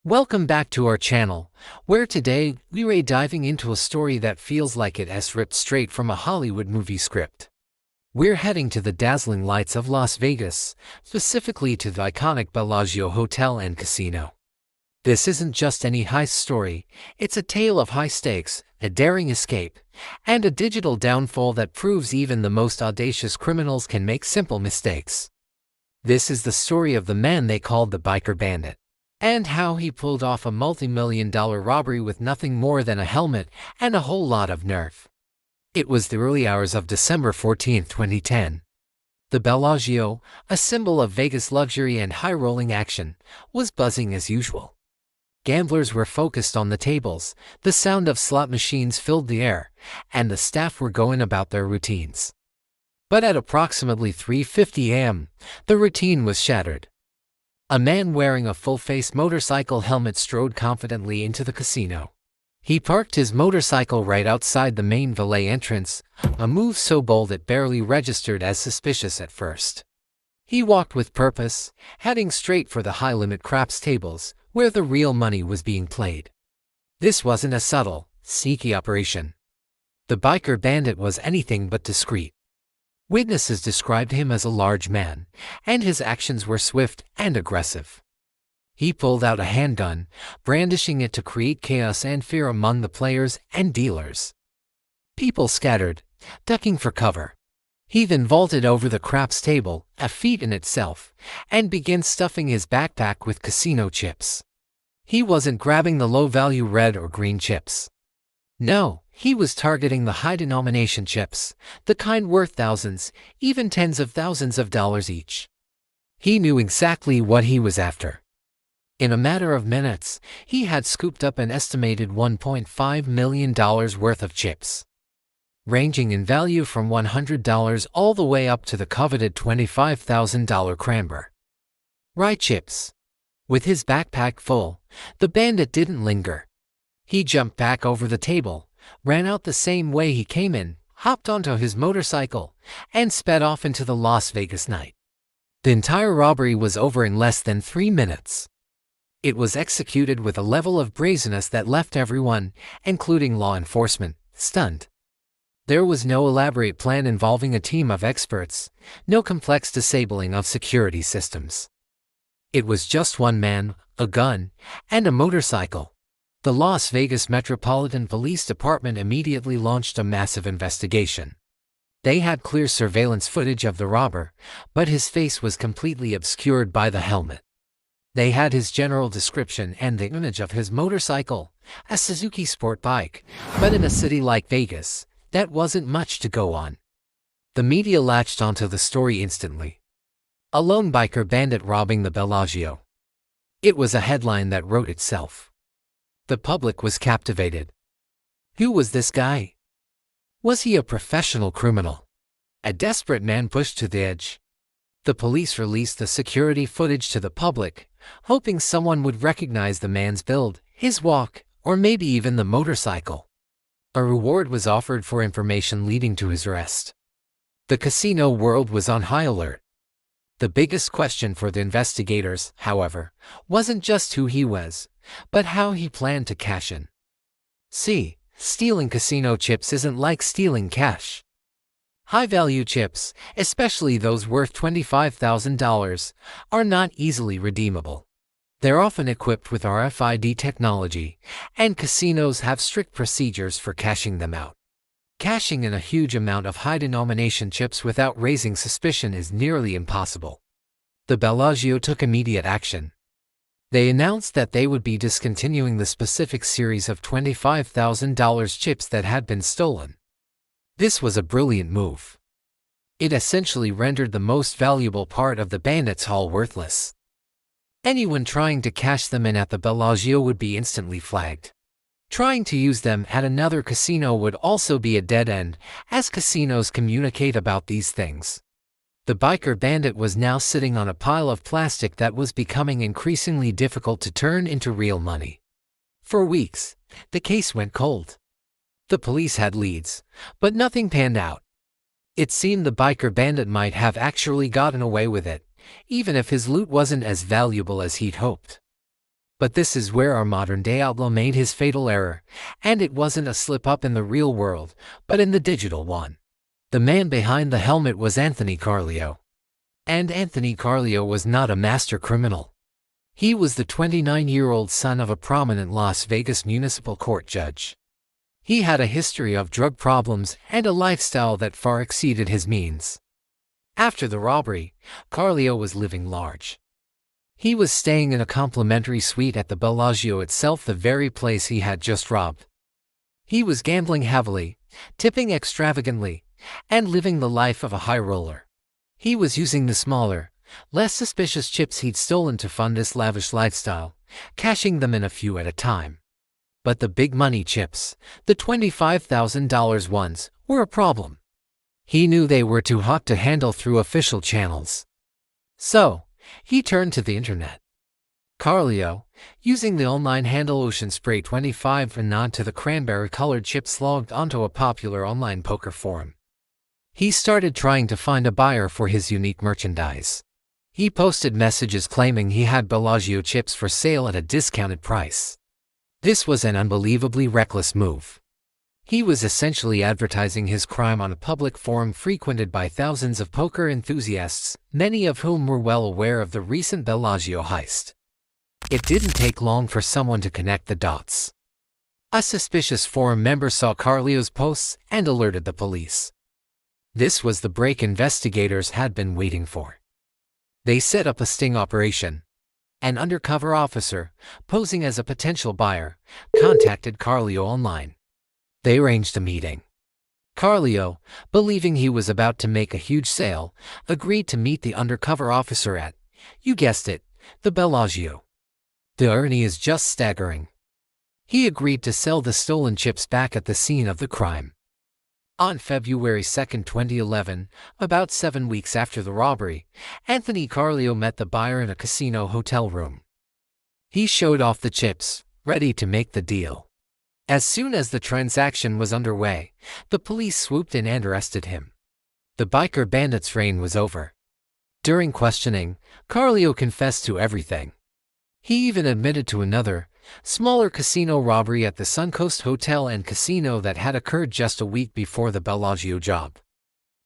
Welcome back to our channel, where today we're diving into a story that feels like it's ripped straight from a Hollywood movie script. We're heading to the dazzling lights of Las Vegas, specifically to the iconic Bellagio Hotel and Casino. This isn't just any heist story, it's a tale of high stakes, a daring escape, and a digital downfall that proves even the most audacious criminals can make simple mistakes. This is the story of the man they called the Biker Bandit, and how he pulled off a multi-million-dollar robbery with nothing more than a helmet and a whole lot of nerve. It was the early hours of December 14, 2010. The Bellagio, a symbol of Vegas luxury and high-rolling action, was buzzing as usual. Gamblers were focused on the tables, the sound of slot machines filled the air, and the staff were going about their routines. But at approximately 3:50 a.m., the routine was shattered. A man wearing a full-face motorcycle helmet strode confidently into the casino. He parked his motorcycle right outside the main valet entrance, a move so bold it barely registered as suspicious at first. He walked with purpose, heading straight for the high-limit craps tables, where the real money was being played. This wasn't a subtle, sneaky operation. The Biker Bandit was anything but discreet. Witnesses described him as a large man, and his actions were swift and aggressive. He pulled out a handgun, brandishing it to create chaos and fear among the players and dealers. People scattered, ducking for cover. He then vaulted over the craps table, a feat in itself, and began stuffing his backpack with casino chips. He wasn't grabbing the low-value red or green chips. No, he was targeting the high-denomination chips, the kind worth thousands, even tens of thousands of dollars each. He knew exactly what he was after. In a matter of minutes, he had scooped up an estimated $1.5 million worth of chips, ranging in value from $100 all the way up to the coveted $25,000 cranber. Rye chips. With his backpack full, the bandit didn't linger. He jumped back over the table, ran out the same way he came in, hopped onto his motorcycle, and sped off into the Las Vegas night. The entire robbery was over in less than 3 minutes. It was executed with a level of brazenness that left everyone, including law enforcement, stunned. There was no elaborate plan involving a team of experts, no complex disabling of security systems. It was just one man, a gun, and a motorcycle. The Las Vegas Metropolitan Police Department immediately launched a massive investigation. They had clear surveillance footage of the robber, but his face was completely obscured by the helmet. They had his general description and the image of his motorcycle, a Suzuki sport bike, but in a city like Vegas, that wasn't much to go on. The media latched onto the story instantly. A lone biker bandit robbing the Bellagio. It was a headline that wrote itself. The public was captivated. Who was this guy? Was he a professional criminal? A desperate man pushed to the edge? The police released the security footage to the public, hoping someone would recognize the man's build, his walk, or maybe even the motorcycle. A reward was offered for information leading to his arrest. The casino world was on high alert. The biggest question for the investigators, however, wasn't just who he was, but how he planned to cash in. See, stealing casino chips isn't like stealing cash. High-value chips, especially those worth $25,000, are not easily redeemable. They're often equipped with RFID technology, and casinos have strict procedures for cashing them out. Cashing in a huge amount of high-denomination chips without raising suspicion is nearly impossible. The Bellagio took immediate action. They announced that they would be discontinuing the specific series of $25,000 chips that had been stolen. This was a brilliant move. It essentially rendered the most valuable part of the bandit's haul worthless. Anyone trying to cash them in at the Bellagio would be instantly flagged. Trying to use them at another casino would also be a dead end, as casinos communicate about these things. The Biker Bandit was now sitting on a pile of plastic that was becoming increasingly difficult to turn into real money. For weeks, the case went cold. The police had leads, but nothing panned out. It seemed the Biker Bandit might have actually gotten away with it, even if his loot wasn't as valuable as he'd hoped. But this is where our modern-day outlaw made his fatal error, and it wasn't a slip-up in the real world, but in the digital one. The man behind the helmet was Anthony Carleo. And Anthony Carleo was not a master criminal. He was the 29-year-old son of a prominent Las Vegas municipal court judge. He had a history of drug problems and a lifestyle that far exceeded his means. After the robbery, Carleo was living large. He was staying in a complimentary suite at the Bellagio itself, the very place he had just robbed. He was gambling heavily, tipping extravagantly, and living the life of a high roller. He was using the smaller, less suspicious chips he'd stolen to fund this lavish lifestyle, cashing them in a few at a time. But the big money chips, the $25,000 ones, were a problem. He knew they were too hot to handle through official channels. So, he turned to the internet. Carleo, using the online handle Ocean Spray 25 and nod to the cranberry-colored chips, logged onto a popular online poker forum. He started trying to find a buyer for his unique merchandise. He posted messages claiming he had Bellagio chips for sale at a discounted price. This was an unbelievably reckless move. He was essentially advertising his crime on a public forum frequented by thousands of poker enthusiasts, many of whom were well aware of the recent Bellagio heist. It didn't take long for someone to connect the dots. A suspicious forum member saw Carleo's posts and alerted the police. This was the break investigators had been waiting for. They set up a sting operation. An undercover officer, posing as a potential buyer, contacted Carleo online. They arranged a meeting. Carleo, believing he was about to make a huge sale, agreed to meet the undercover officer at, you guessed it, the Bellagio. The irony is just staggering. He agreed to sell the stolen chips back at the scene of the crime. On February 2, 2011, about 7 weeks after the robbery, Anthony Carleo met the buyer in a casino hotel room. He showed off the chips, ready to make the deal. As soon as the transaction was underway, the police swooped in and arrested him. The biker bandit's reign was over. During questioning, Carleo confessed to everything. He even admitted to another, smaller casino robbery at the Suncoast Hotel and Casino that had occurred just a week before the Bellagio job.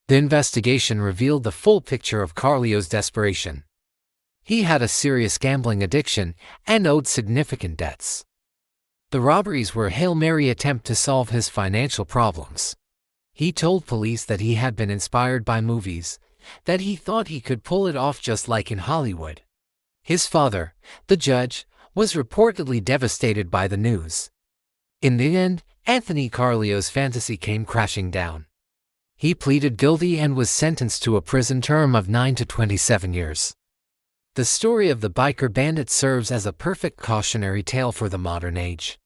The investigation revealed the full picture of Carleo's desperation. He had a serious gambling addiction and owed significant debts. The robberies were a Hail Mary attempt to solve his financial problems. He told police that he had been inspired by movies, that he thought he could pull it off just like in Hollywood. His father, the judge, was reportedly devastated by the news. In the end, Anthony Carleo's fantasy came crashing down. He pleaded guilty and was sentenced to a prison term of 9 to 27 years. The story of the biker bandit serves as a perfect cautionary tale for the modern age.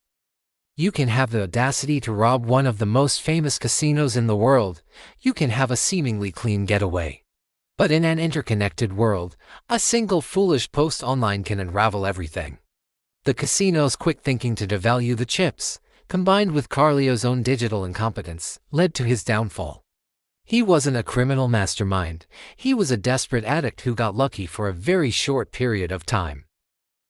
You can have the audacity to rob one of the most famous casinos in the world. You can have a seemingly clean getaway. But in an interconnected world, a single foolish post online can unravel everything. The casino's quick thinking to devalue the chips, combined with Carleo's own digital incompetence, led to his downfall. He wasn't a criminal mastermind. He was a desperate addict who got lucky for a very short period of time.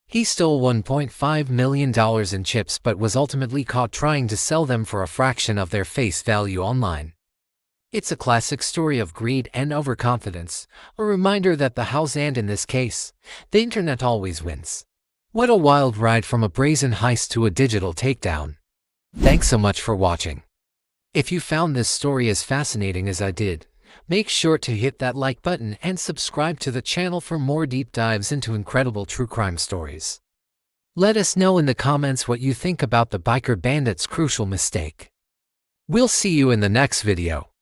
He stole $1.5 million in chips but was ultimately caught trying to sell them for a fraction of their face value online. It's a classic story of greed and overconfidence, a reminder that the house and in this case, the internet always wins. What a wild ride from a brazen heist to a digital takedown. Thanks so much for watching. If you found this story as fascinating as I did, make sure to hit that like button and subscribe to the channel for more deep dives into incredible true crime stories. Let us know in the comments what you think about the biker bandit's crucial mistake. We'll see you in the next video.